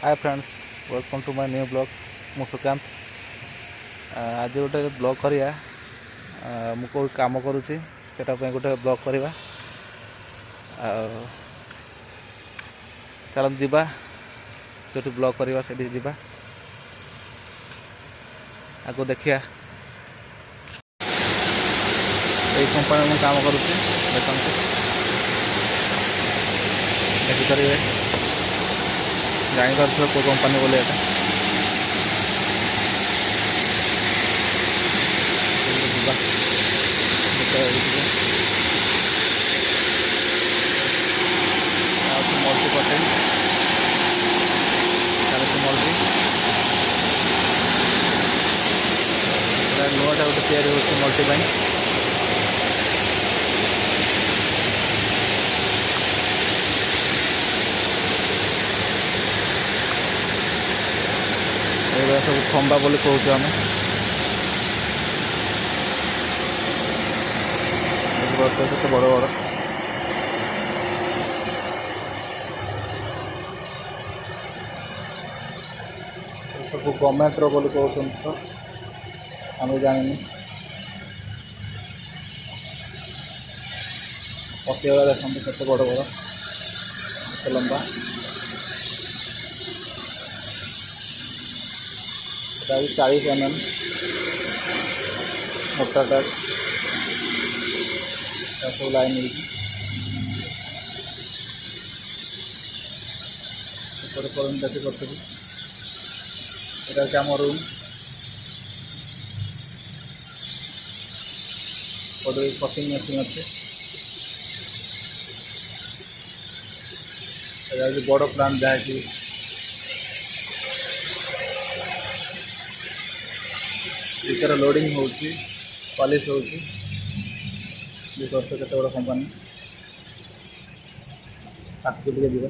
Hi friends, welcome to my new blog. मु सुकांत। आज गोटे ब्लॉग करिया। मु कोई काम करुँची सेटा पे गोटे ब्लॉग करवा। चल जीवा जो ब्लॉग करवा से जीवा आगो देखिया। यही कंपनी में काम करुँची देखिपारे जापर को कंपनी बोले एटा मल्टी परसेंट मल्टी नुआटा गोटे तैयारी होती मल्टी पाई। सब खंबा बोली कहूँ आम केते बड़ बड़ सब गवर्नमेंट बोली कहते तो आम जानी पकेगा देखते केते बड़ बड़ केते लंबा भी 40 mm मोटाटा सब लाइन देखी करते आम रूम गोटे कटिंग मेसीन अच्छे बड़ प्लांट जहाँकि इतर लोडिंग होची पॉलिश होची केते बड़ कंपनी आगे जीवा।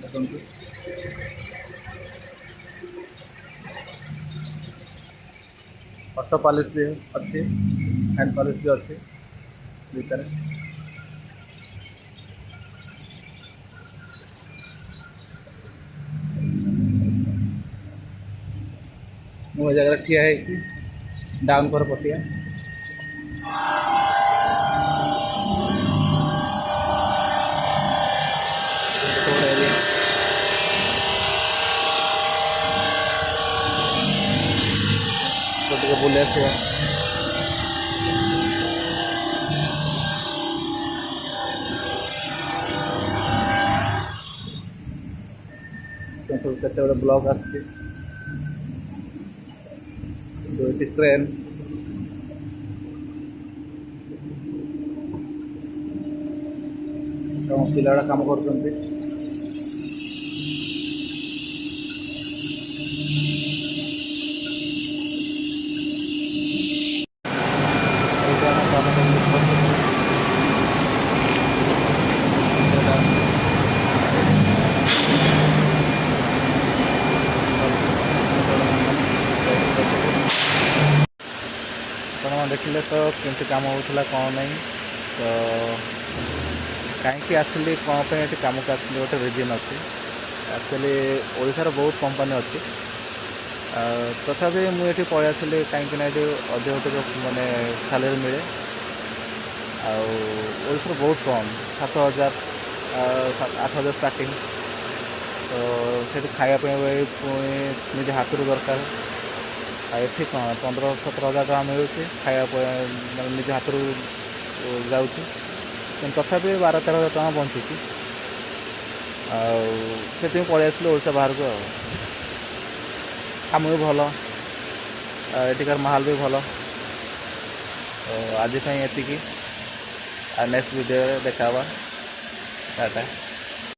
देखते ऑटो पॉलिश भी अच्छी हैंड पॉलिश भी अच्छी भीतर मु जगह ठिया है डाउन कर पटिया बुले सब केते बड़े ब्लॉक आसची ट्रेन सब पिला काम कर आप देखिले तो केमती काम होता कौन नहीं तो कहीं आसली कौन पे कम को आसली गोटे रिजन अच्छी एक्चुअली ओडिशार बहुत कंपनी अच्छी तथापि मुझे पलि आसली कहीं अधिक माने सैलरी मिले आशार बहुत कम 7,000 8,000 स्टार्टिंग तो से खायापी पुणी निजे हाथ दरकार ये 15-17 हज़ार मिलूँ खाया मैं निज हाथ जाऊँगी तथापि 12-13 हज़ार टका बचुची से पलि आसली ओडिशा बाहर को काम भी भल एटिकार माहौल भी भल तो आज ये नेक्स्ट वीडियो देखा टाटा।